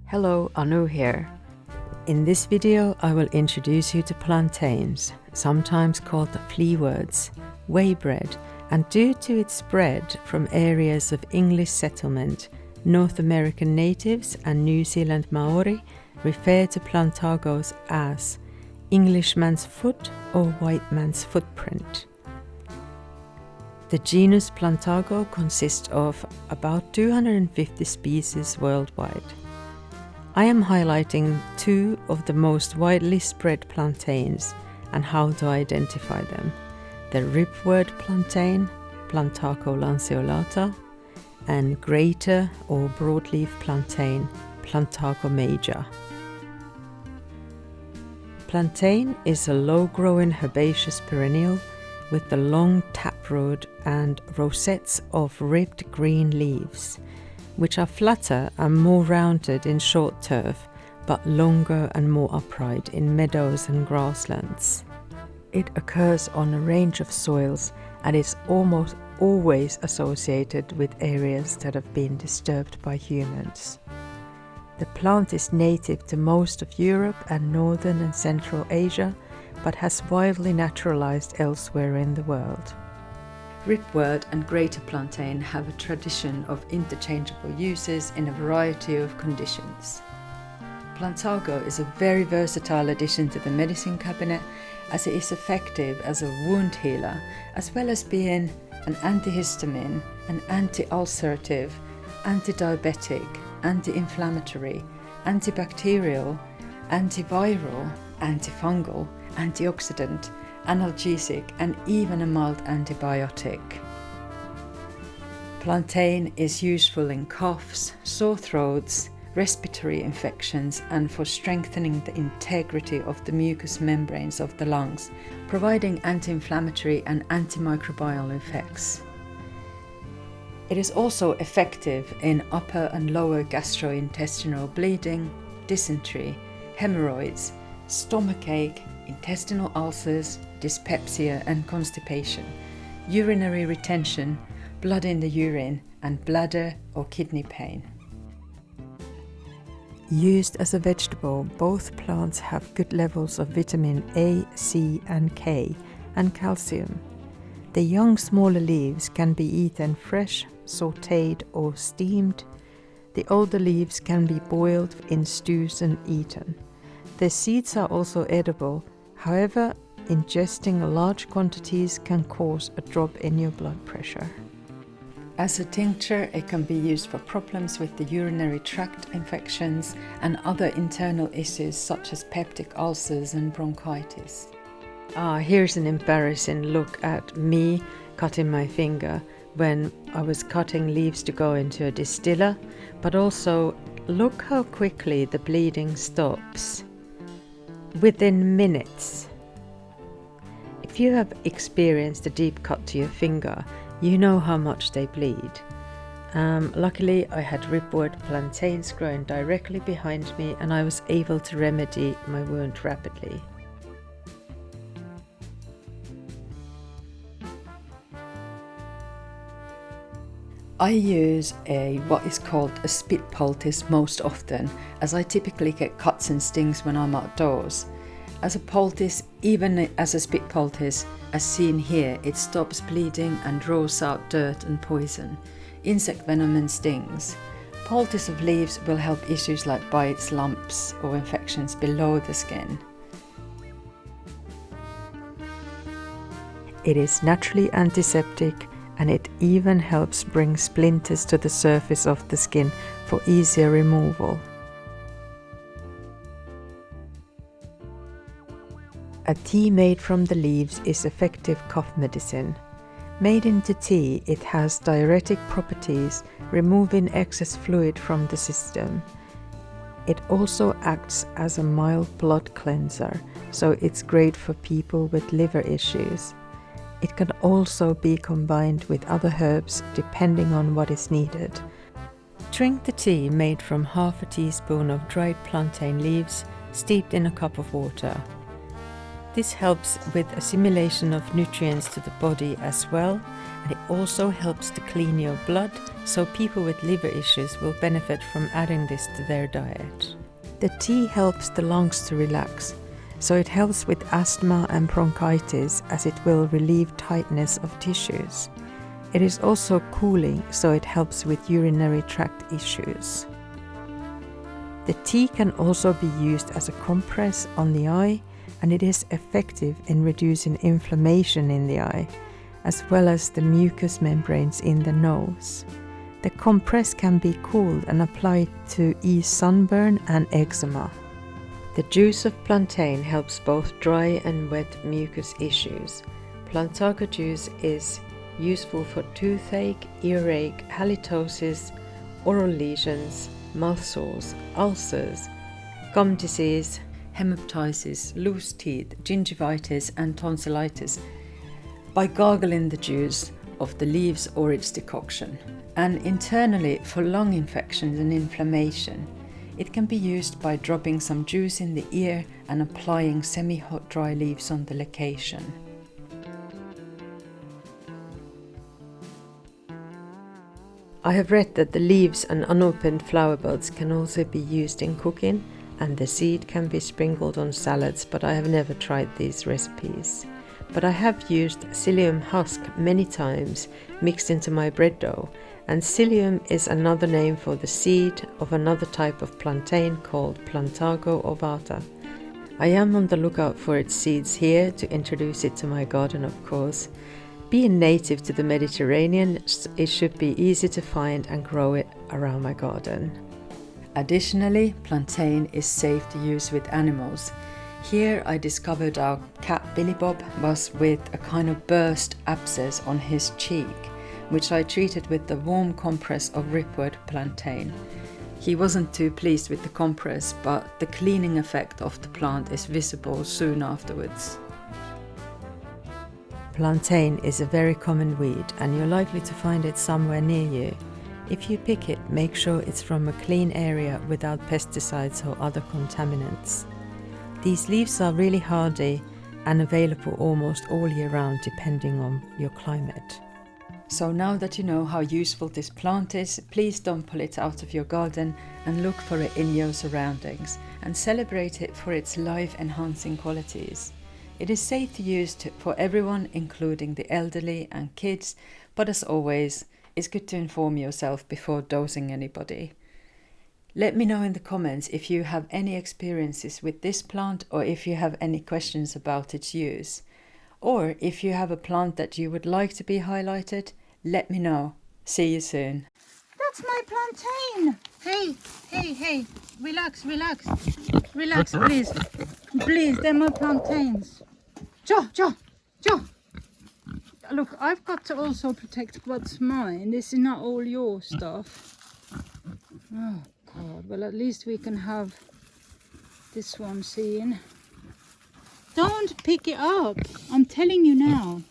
Hello, Anu here. In this video I will introduce you to plantains, sometimes called the fleaworts, waybread, and due to its spread from areas of English settlement, North American natives and New Zealand Maori refer to Plantagos as Englishman's foot or white man's footprint. The genus Plantago consists of about 250 species worldwide. I am highlighting two of the most widely spread plantains and how to identify them: the Ribwort Plantain, Plantago Lanceolata, and greater or broadleaf plantain, Plantago major. Plantain is a low-growing herbaceous perennial with the long taproot and rosettes of ribbed green leaves, which are flatter and more rounded in short turf, but longer and more upright in meadows and grasslands. It occurs on a range of soils and is almost always associated with areas that have been disturbed by humans. The plant is native to most of Europe and northern and central Asia, but has widely naturalized elsewhere in the world. Ribwort and greater plantain have a tradition of interchangeable uses in a variety of conditions. Plantago is a very versatile addition to the medicine cabinet, as it is effective as a wound healer, as well as being an antihistamine, an anti-ulcerative, anti-diabetic, anti-inflammatory, antibacterial, antiviral, antifungal, antioxidant, analgesic, and even a mild antibiotic. Plantain is useful in coughs, sore throats, respiratory infections, and for strengthening the integrity of the mucous membranes of the lungs, providing anti-inflammatory and antimicrobial effects. It is also effective in upper and lower gastrointestinal bleeding, dysentery, hemorrhoids, stomachache, intestinal ulcers, dyspepsia and constipation, urinary retention, blood in the urine, and bladder or kidney pain. Used as a vegetable, both plants have good levels of vitamin A, C, and K, and calcium. The young, smaller leaves can be eaten fresh, sautéed, or steamed. The older leaves can be boiled in stews and eaten. The seeds are also edible. However, ingesting large quantities can cause a drop in your blood pressure. As a tincture, it can be used for problems with the urinary tract infections and other internal issues such as peptic ulcers and bronchitis. Here's an embarrassing look at me cutting my finger when I was cutting leaves to go into a distiller, but also look how quickly the bleeding stops. Within minutes. If you have experienced a deep cut to your finger, you know how much they bleed. Luckily, I had Ribwort plantains growing directly behind me, and I was able to remedy my wound rapidly. I use what is called a spit poultice most often, as I typically get cuts and stings when I'm outdoors. As a poultice, even as a spit poultice, as seen here, it stops bleeding and draws out dirt and poison, insect venom and stings. Poultice of leaves will help issues like bites, lumps, or infections below the skin. It is naturally antiseptic, and it even helps bring splinters to the surface of the skin for easier removal. A tea made from the leaves is effective cough medicine. Made into tea, it has diuretic properties, removing excess fluid from the system. It also acts as a mild blood cleanser, so it's great for people with liver issues. It can also be combined with other herbs depending on what is needed. Drink the tea made from half a teaspoon of dried plantain leaves steeped in a cup of water. This helps with assimilation of nutrients to the body as well, and it also helps to clean your blood, so people with liver issues will benefit from adding this to their diet. The tea helps the lungs to relax, so it helps with asthma and bronchitis as it will relieve tightness of tissues. It is also cooling, so it helps with urinary tract issues. The tea can also be used as a compress on the eye, and it is effective in reducing inflammation in the eye, as well as the mucous membranes in the nose. The compress can be cooled and applied to ease sunburn and eczema. The juice of plantain helps both dry and wet mucus issues. Plantago juice is useful for toothache, earache, halitosis, oral lesions, mouth sores, ulcers, gum disease, hemoptysis, loose teeth, gingivitis and tonsillitis by gargling the juice of the leaves or its decoction. And internally for lung infections and inflammation, it can be used by dropping some juice in the ear and applying semi-hot dry leaves on the location. I have read that the leaves and unopened flower buds can also be used in cooking, and the seed can be sprinkled on salads, but I have never tried these recipes. But I have used psyllium husk many times mixed into my bread dough, and psyllium is another name for the seed of another type of plantain called Plantago Ovata. I am on the lookout for its seeds here to introduce it to my garden, of course. Being native to the Mediterranean, it should be easy to find and grow it around my garden. Additionally, plantain is safe to use with animals. Here I discovered our cat Billy Bob was with a kind of burst abscess on his cheek, which I treated with the warm compress of Ribwort Plantain. He wasn't too pleased with the compress, but the cleaning effect of the plant is visible soon afterwards. Plantain is a very common weed, and you're likely to find it somewhere near you. If you pick it, make sure it's from a clean area without pesticides or other contaminants. These leaves are really hardy and available almost all year round depending on your climate. So now that you know how useful this plant is, please don't pull it out of your garden and look for it in your surroundings and celebrate it for its life-enhancing qualities. It is safe to use for everyone, including the elderly and kids, but as always, it's good to inform yourself before dosing anybody. Let me know in the comments if you have any experiences with this plant or if you have any questions about its use. Or if you have a plant that you would like to be highlighted, let me know. See you soon. That's my plantain. Hey, relax, please. Please, they're my plantains. Joe. Look, I've got to also protect what's mine. This is not all your stuff. Oh God, well at least we can have this one seen. Don't pick it up, I'm telling you now.